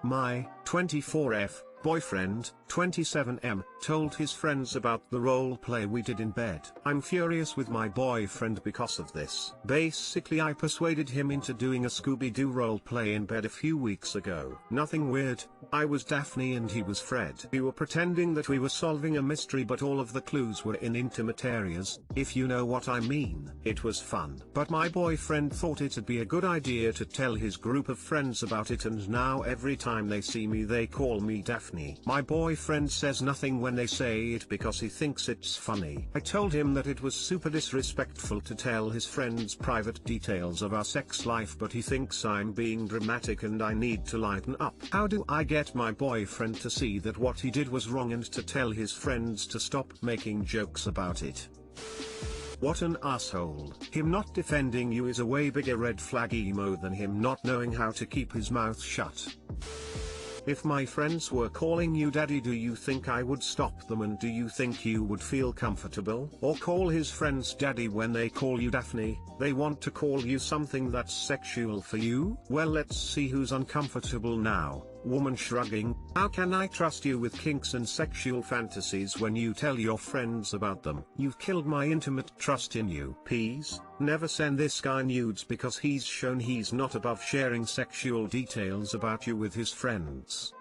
My 24F boyfriend, 27M, told his friends about the role play we did in bed. I'm furious with my boyfriend because of this. Basically, I persuaded him into doing a Scooby-Doo role play in bed a few weeks ago. Nothing weird. I was Daphne and he was Fred. We were pretending that we were solving a mystery, but all of the clues were in intimate areas, if you know what I mean. It was fun. But my boyfriend thought it'd be a good idea to tell his group of friends about it, and now every time they see me they call me Daphne. My boyfriend says nothing when they say it because he thinks it's funny. I told him that it was super disrespectful to tell his friends private details of our sex life, but he thinks I'm being dramatic and I need to lighten up. How do I get my boyfriend to see that what he did was wrong and to tell his friends to stop making jokes about it? What an asshole. Him not defending you is a way bigger red flag emo than him not knowing how to keep his mouth shut. If my friends were calling you daddy, do you think I would stop them, and do you think you would feel comfortable? Or call his friends daddy when they call you Daphne? They want to call you something that's sexual for you? Well, let's see who's uncomfortable now. Woman shrugging. How can I trust you with kinks and sexual fantasies when you tell your friends about them? You've killed my intimate trust in you. Please, never send this guy nudes because he's shown he's not above sharing sexual details about you with his friends.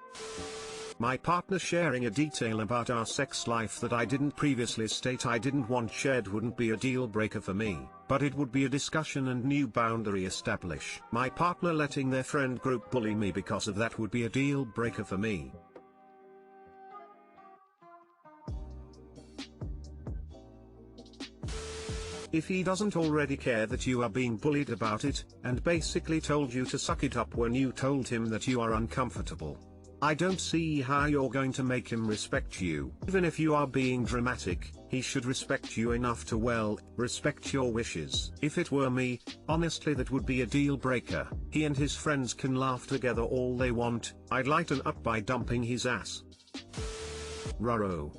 My partner sharing a detail about our sex life that I didn't previously state I didn't want shared wouldn't be a deal breaker for me, but it would be a discussion and new boundary establish. My partner letting their friend group bully me because of that would be a deal breaker for me. If he doesn't already care that you are being bullied about it, and basically told you to suck it up when you told him that you are uncomfortable, I don't see how you're going to make him respect you. Even if you are being dramatic, he should respect you enough to, well, respect your wishes. If it were me, honestly that would be a deal breaker. He and his friends can laugh together all they want. I'd lighten up by dumping his ass. Roro.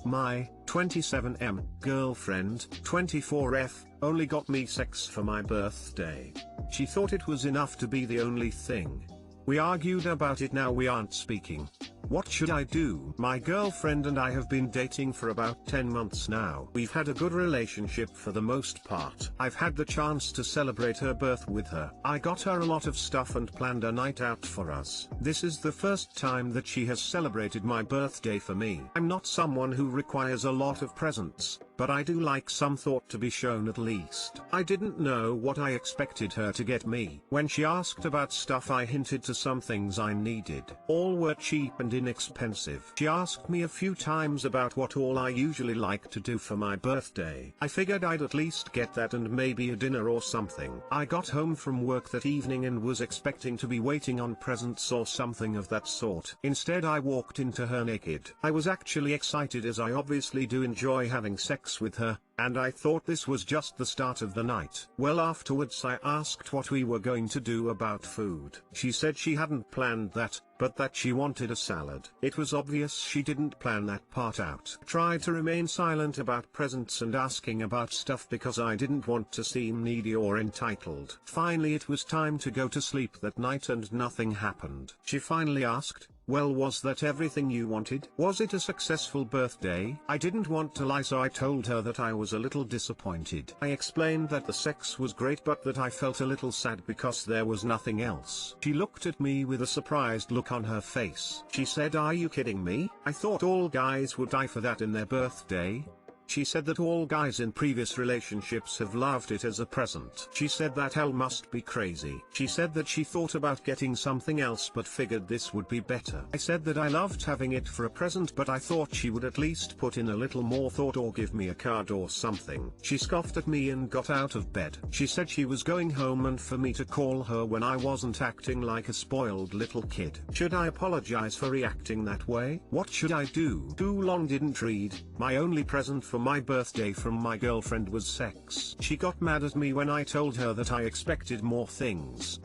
My 27M girlfriend, 24F, only got me sex for my birthday. She thought it was enough to be the only thing. We argued about it, now we aren't speaking. What should I do? My girlfriend and I have been dating for about 10 months now. We've had a good relationship for the most part. I've had the chance to celebrate her birth with her. I got her a lot of stuff and planned a night out for us. This is the first time that she has celebrated my birthday for me. I'm not someone who requires a lot of presents, but I do like some thought to be shown at least. I didn't know what I expected her to get me. When she asked about stuff, I hinted to some things I needed. All were cheap and inexpensive. She asked me a few times about what all I usually like to do for my birthday. I figured I'd at least get that and maybe a dinner or something. I got home from work that evening and was expecting to be waiting on presents or something of that sort. Instead, I walked into her naked. I was actually excited, as I obviously do enjoy having sex with her, and I thought this was just the start of the night. Well, afterwards I asked what we were going to do about food. She said she hadn't planned that, but that she wanted a salad. It was obvious she didn't plan that part out. Tried to remain silent about presents and asking about stuff because I didn't want to seem needy or entitled. Finally, it was time to go to sleep that night and nothing happened. She finally asked, "Well, was that everything you wanted? Was it a successful birthday?" I didn't want to lie, so I told her that I was a little disappointed. I explained that the sex was great, but that I felt a little sad because there was nothing else. She looked at me with a surprised look on her face. She said, "Are you kidding me? I thought all guys would die for that in their birthday." She said that all guys in previous relationships have loved it as a present. She said that hell must be crazy. She said that she thought about getting something else but figured this would be better. I said that I loved having it for a present, but I thought she would at least put in a little more thought or give me a card or something. She scoffed at me and got out of bed. She said she was going home and for me to call her when I wasn't acting like a spoiled little kid. Should I apologize for reacting that way? What should I do? Too long didn't read. My only present for my birthday from my girlfriend was sex. She got mad at me when I told her that I expected more things.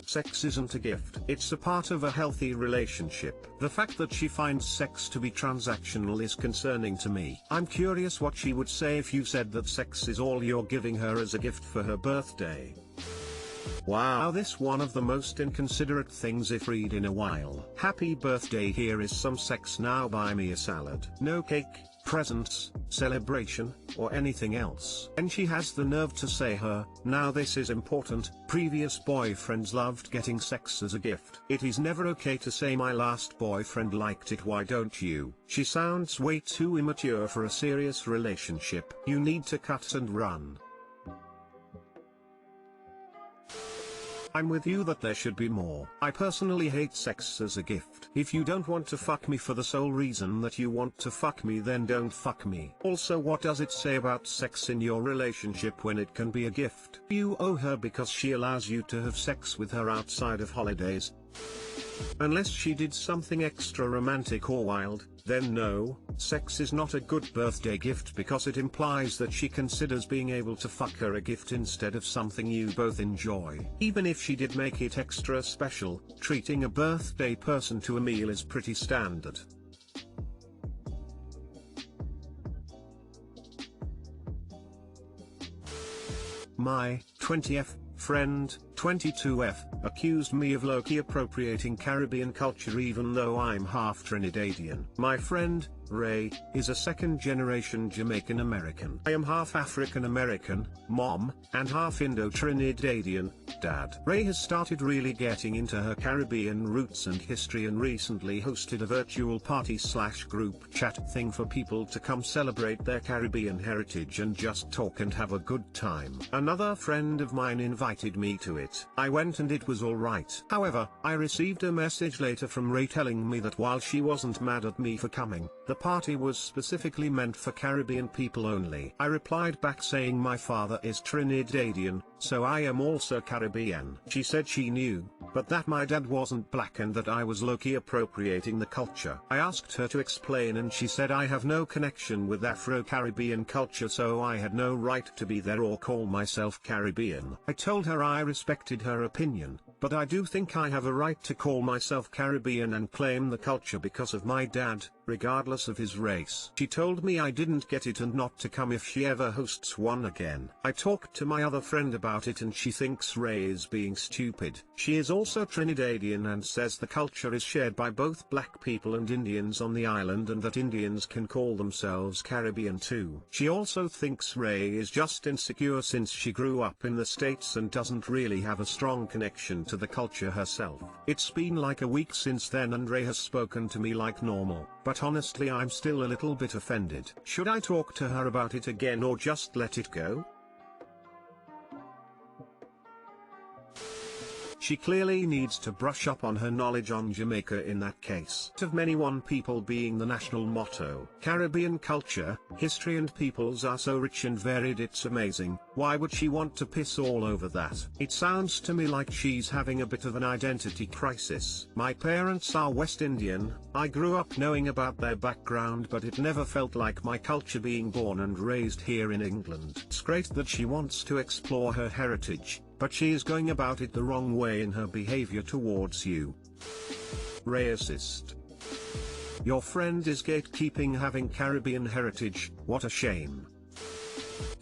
Sex isn't a gift. It's a part of a healthy relationship. The fact that she finds sex to be transactional is concerning to me. I'm curious what she would say if you said that sex is all you're giving her as a gift for her birthday. Wow, this one of the most inconsiderate things if read in a while. Happy birthday, here is some sex, now buy me a salad. No cake, presents, celebration, or anything else. And she has the nerve to say now this is important, previous boyfriends loved getting sex as a gift. It is never okay to say my last boyfriend liked it, why don't you? She sounds way too immature for a serious relationship. You need to cut and run. I'm with you that there should be more. I personally hate sex as a gift. If you don't want to fuck me for the sole reason that you want to fuck me, then don't fuck me. Also, what does it say about sex in your relationship when it can be a gift? You owe her because she allows you to have sex with her outside of holidays. Unless she did something extra romantic or wild, then no, sex is not a good birthday gift because it implies that she considers being able to fuck her a gift instead of something you both enjoy. Even if she did make it extra special, treating a birthday person to a meal is pretty standard. My 20th friend, 22F, accused me of lowkey appropriating Caribbean culture even though I'm half Trinidadian. My friend, Ray, is a second-generation Jamaican American. I am half African American, mom, and half Indo-Trinidadian, dad. Ray has started really getting into her Caribbean roots and history and recently hosted a virtual party/group chat thing for people to come celebrate their Caribbean heritage and just talk and have a good time. Another friend of mine invited me to it. I went and it was alright. However, I received a message later from Ray telling me that while she wasn't mad at me for coming, the party was specifically meant for Caribbean people only. I replied back saying my father is Trinidadian, so I am also Caribbean. She said she knew, but that my dad wasn't black and that I was lowkey appropriating the culture. I asked her to explain and she said I have no connection with Afro-Caribbean culture, so I had no right to be there or call myself Caribbean. I told her I respected her opinion, but I do think I have a right to call myself Caribbean and claim the culture because of my dad, regardless of his race. She told me I didn't get it and not to come if she ever hosts one again. I talked to my other friend about it and she thinks Ray is being stupid. She is also Trinidadian and says the culture is shared by both black people and Indians on the island and that Indians can call themselves Caribbean too. She also thinks Ray is just insecure since she grew up in the States and doesn't really have a strong connection to the culture herself. It's been like a week since then and Ray has spoken to me like normal, but honestly I'm still a little bit offended. Should I talk to her about it again or just let it go? She clearly needs to brush up on her knowledge on Jamaica in that case. Of many, one people being the national motto. Caribbean culture, history and peoples are so rich and varied it's amazing. Why would she want to piss all over that? It sounds to me like she's having a bit of an identity crisis. My parents are West Indian. I grew up knowing about their background, but it never felt like my culture being born and raised here in England. It's great that she wants to explore her heritage, but she is going about it the wrong way in her behavior towards you. Racist. Your friend is gatekeeping having Caribbean heritage, what a shame.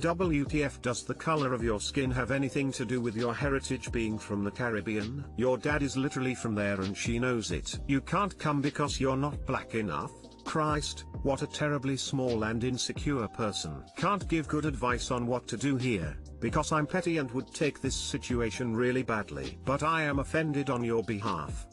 WTF, does the color of your skin have anything to do with your heritage being from the Caribbean? Your dad is literally from there and she knows it. You can't come because you're not black enough? Christ, what a terribly small and insecure person. Can't give good advice on what to do here, because I'm petty and would take this situation really badly. But I am offended on your behalf.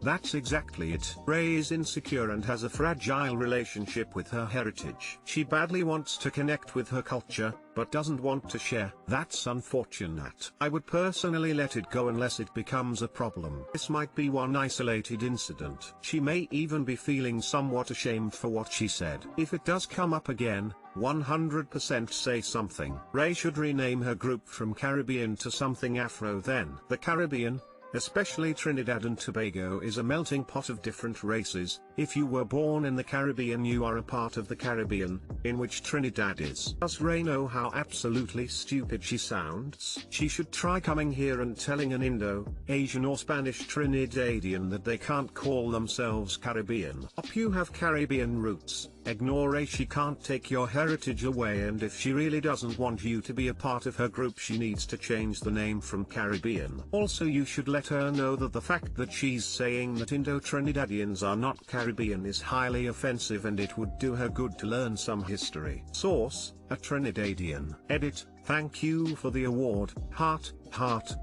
That's exactly it. Ray is insecure and has a fragile relationship with her heritage. She badly wants to connect with her culture, but doesn't want to share. That's unfortunate. I would personally let it go unless it becomes a problem. This might be one isolated incident. She may even be feeling somewhat ashamed for what she said. If it does come up again, 100% say something. Ray should rename her group from Caribbean to something Afro then. The Caribbean, especially Trinidad and Tobago is a melting pot of different races. If you were born in the Caribbean, you are a part of the Caribbean, in which Trinidad is. Does Ray know how absolutely stupid she sounds? She should try coming here and telling an Indo, Asian or Spanish Trinidadian that they can't call themselves Caribbean. Up, you have Caribbean roots. Ignore Ray, she can't take your heritage away, and if she really doesn't want you to be a part of her group, she needs to change the name from Caribbean. Also, you should let her know that the fact that she's saying that Indo-Trinidadians are not Caribbean is highly offensive, and it would do her good to learn some history. Source: a Trinidadian. Edit: thank you for the award, heart, heart.